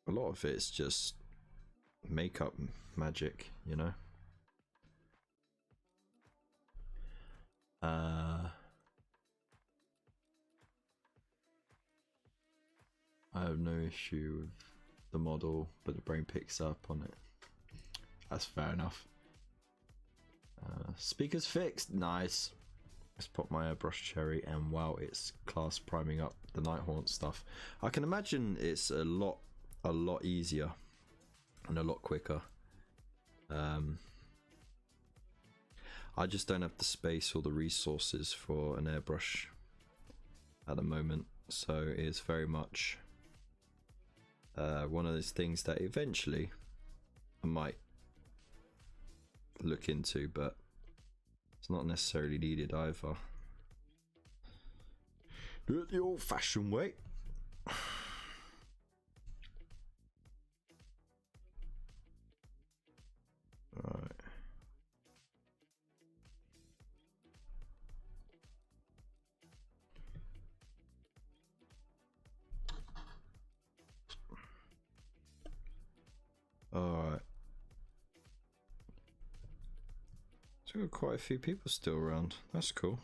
lot of it's just makeup magic, you know. I have no issue with the model, but the brain picks up on it. That's fair enough. Speakers fixed, nice. Let's pop my airbrush cherry, and wow, it's class priming up the Nighthaunt stuff. I can imagine it's a lot easier and a lot quicker. I just don't have the space or the resources for an airbrush at the moment, so it's very much one of those things that eventually I might look into, but it's not necessarily needed either. Do it the old-fashioned way. Right. Alright. So got quite a few people still around. That's cool.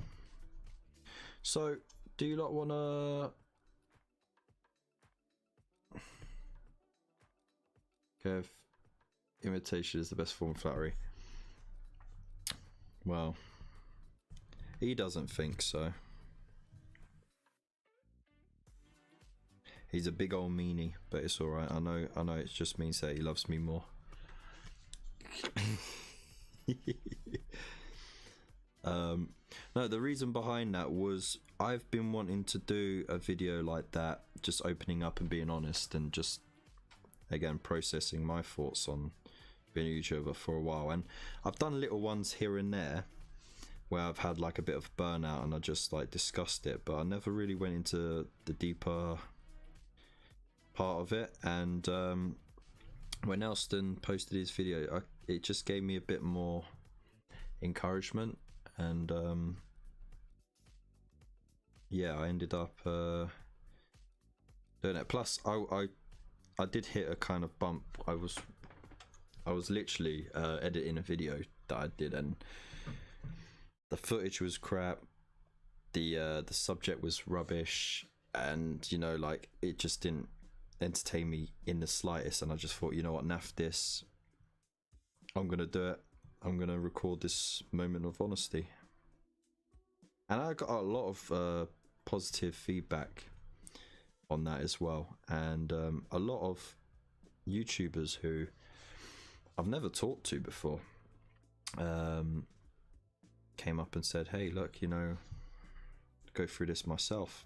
So, do you lot wanna Kev, imitation is the best form of flattery. Well, he doesn't think so. He's a big old meanie, but it's alright. I know it just means that he loves me more. No, the reason behind that was I've been wanting to do a video like that, just opening up and being honest, and just again processing my thoughts on being a YouTuber for a while. And I've done little ones here and there where I've had like a bit of burnout and I just like discussed it, but I never really went into the deeper part of it. And when Elston posted his video, it just gave me a bit more encouragement, and yeah, I ended up doing it. Plus I did hit a kind of bump. I was literally editing a video that I did, and the footage was crap, the subject was rubbish, and you know, like, it just didn't entertain me in the slightest. And I just thought, you know what, naff this, I'm gonna do it. I'm gonna record this moment of honesty. And I got a lot of positive feedback on that as well, and a lot of YouTubers who I've never talked to before came up and said, hey, look, you know, go through this myself.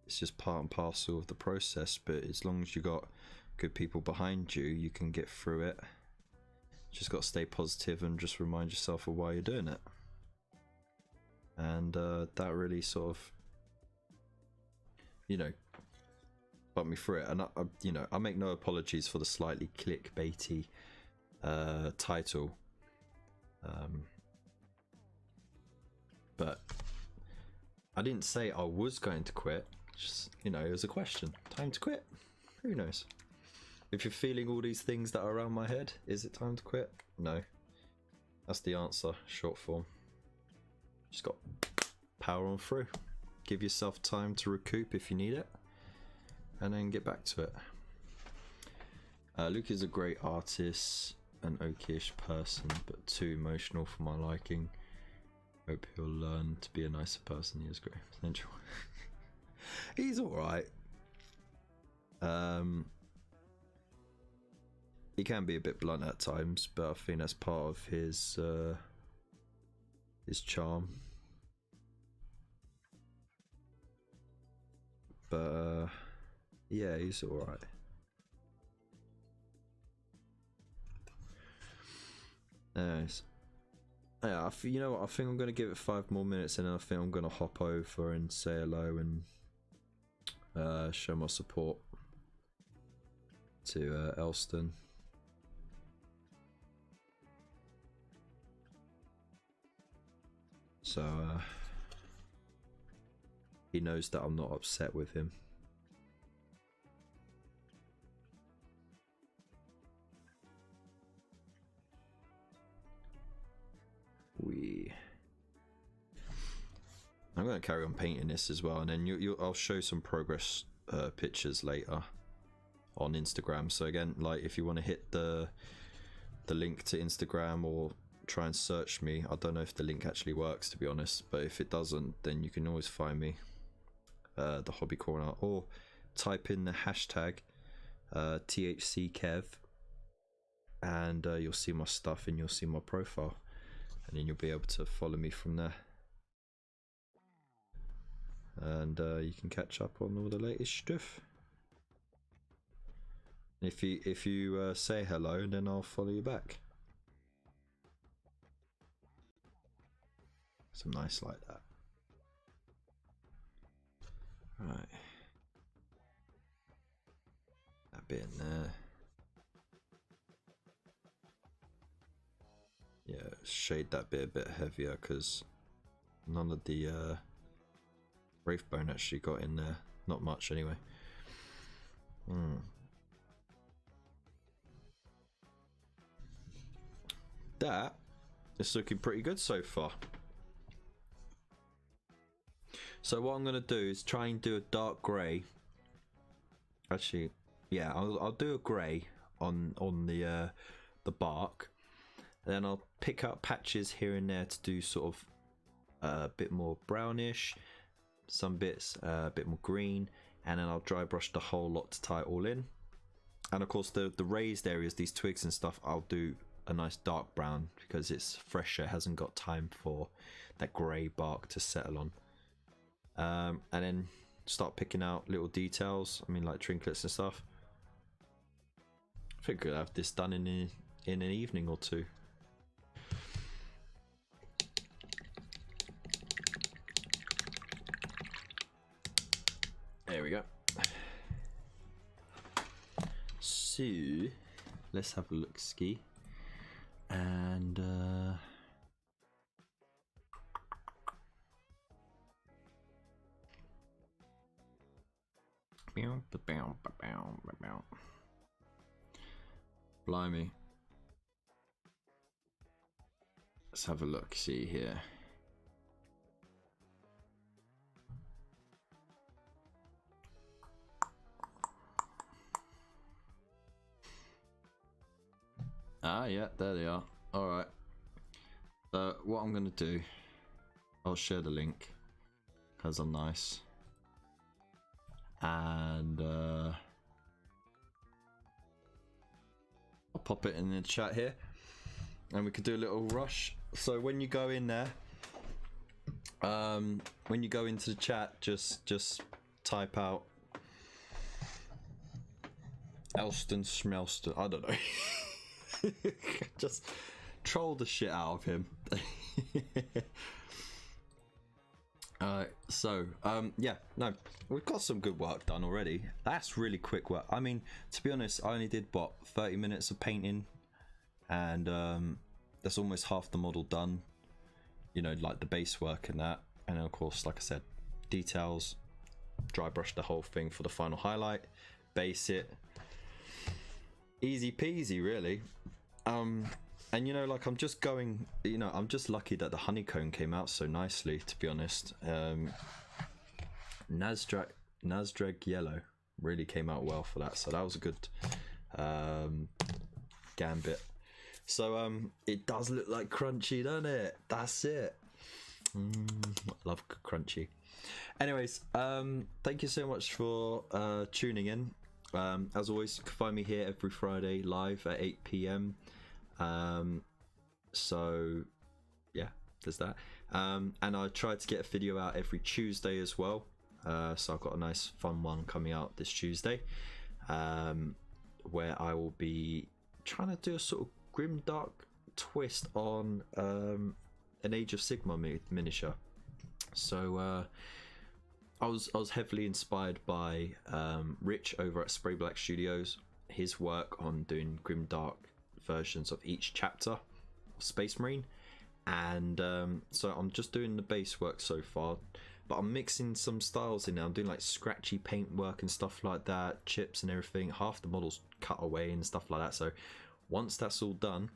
It's just part and parcel of the process, but as long as you got good people behind you, you can get through it. Just got to stay positive and just remind yourself of why you're doing it. And that really sort of, you know, bumped me through it. And you know, I make no apologies for the slightly clickbaity title, but I didn't say I was going to quit. Just, you know, it was a question. Time to quit? Who knows? If you're feeling all these things that are around my head, is it time to quit? No. That's the answer, short form. Just got power on through. Give yourself time to recoup if you need it, and then get back to it. Luke is a great artist, an okayish person, but too emotional for my liking. Hope he'll learn to be a nicer person. He has great potential. He's alright. He can be a bit blunt at times, but I think that's part of his charm. But yeah, he's alright. Anyways. Yeah, you know what? I think I'm going to give it 5 more minutes, and then I think I'm going to hop over and say hello and show my support to Elston. So he knows that I'm not upset with him. I'm going to carry on painting this as well, and then I'll show some progress pictures later on Instagram. So again, like if you want to hit the link to Instagram or try and search me, I don't know if the link actually works, to be honest, but if it doesn't, then you can always find me, the Hobby Corner, or type in the hashtag THCKev, and you'll see my stuff and you'll see my profile, and then you'll be able to follow me from there, and you can catch up on all the latest stuff. If you say hello, then I'll follow you back. Some nice like that. Right. That bit in there. Yeah, shade that bit a bit heavier because none of the Wraithbone actually got in there. Not much anyway. That is looking pretty good so far. So what I'm going to do is try and do a dark grey. Actually, yeah, I'll do a grey on the bark. And then I'll pick up patches here and there to do sort of a bit more brownish, some bits a bit more green, and then I'll dry brush the whole lot to tie it all in. And of course the raised areas, these twigs and stuff, I'll do a nice dark brown because it's fresher, it hasn't got time for that grey bark to settle on. And then start picking out little details, I mean like trinkets and stuff. I think I'll have this done in an evening or two. There we go. So let's have a look ski, and blimey, let's have a look see here. Ah, yeah, there they are. Alright. So, what I'm going to do, I'll share the link, because I'm nice. And, I'll pop it in the chat here. And we can do a little rush. So, when you go in there, when you go into the chat, just type out Elston Schmelston. I don't know. Just troll the shit out of him. So yeah, no, we've got some good work done already. That's really quick work. I mean, to be honest, I only did what, 30 minutes of painting, and that's almost half the model done, you know, like the base work and that. And then of course, like I said, details, dry brush the whole thing for the final highlight, base it, easy peasy really. And you know, like I'm just going, you know, I'm just lucky that the honeycomb came out so nicely, to be honest. Nasdrag yellow really came out well for that, so that was a good gambit. So it does look like crunchy, doesn't it? That's it. Love crunchy. Anyways, thank you so much for tuning in. As always, you can find me here every Friday live at 8 PM. So yeah, there's that. And I try to get a video out every Tuesday as well. So I've got a nice fun one coming out this Tuesday, where I will be trying to do a sort of grim dark twist on an Age of Sigma miniature. So I was heavily inspired by Rich over at Spray Black Studios, his work on doing grimdark versions of each chapter of Space Marine, and so I'm just doing the base work so far, but I'm mixing some styles in there. I'm doing like scratchy paint work and stuff like that, chips and everything. Half the models cut away and stuff like that. So once that's all done,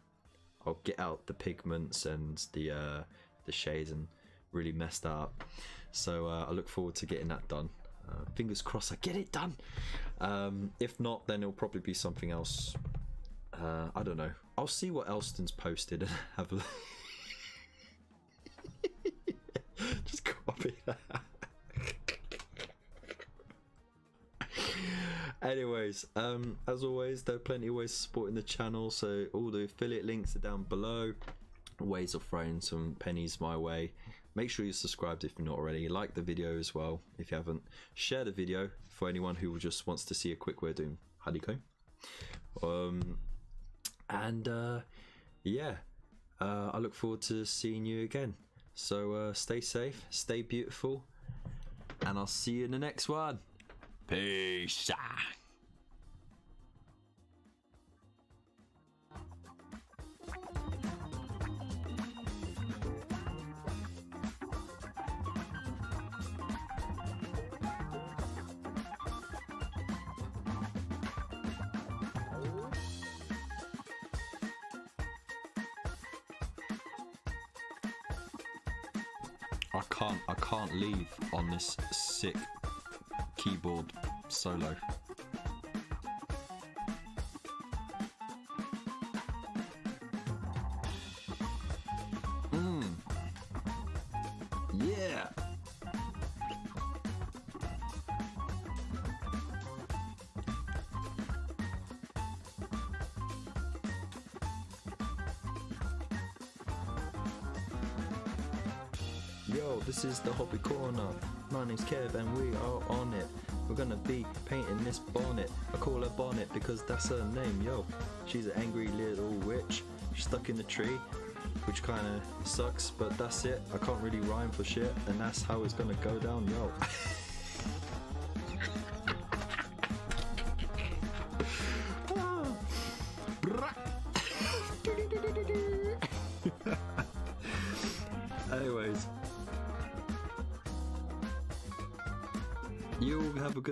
I'll get out the pigments and the shades and really mess that up. So I look forward to getting that done. Fingers crossed I get it done. If not, then it'll probably be something else. I don't know. I'll see what Elston's posted and have a just copy that. Anyways, as always, there are plenty of ways of supporting the channel, so all the affiliate links are down below. Ways of throwing some pennies my way. Make sure you're subscribed if you're not already. Like the video as well if you haven't. Share the video for anyone who just wants to see a quick way of doing honeycomb. Yeah, I look forward to seeing you again. So stay safe, stay beautiful, and I'll see you in the next one. Peace. I can't leave on this sick keyboard solo. Yeah. Yo, this is the Hobby Corner. My name's Kev and we are on it. We're gonna be painting this bonnet. I call her Bonnet because that's her name, yo. She's an angry little witch. She's stuck in the tree, which kinda sucks, but that's it. I can't really rhyme for shit, and that's how it's gonna go down, yo. Anyways, you all have a good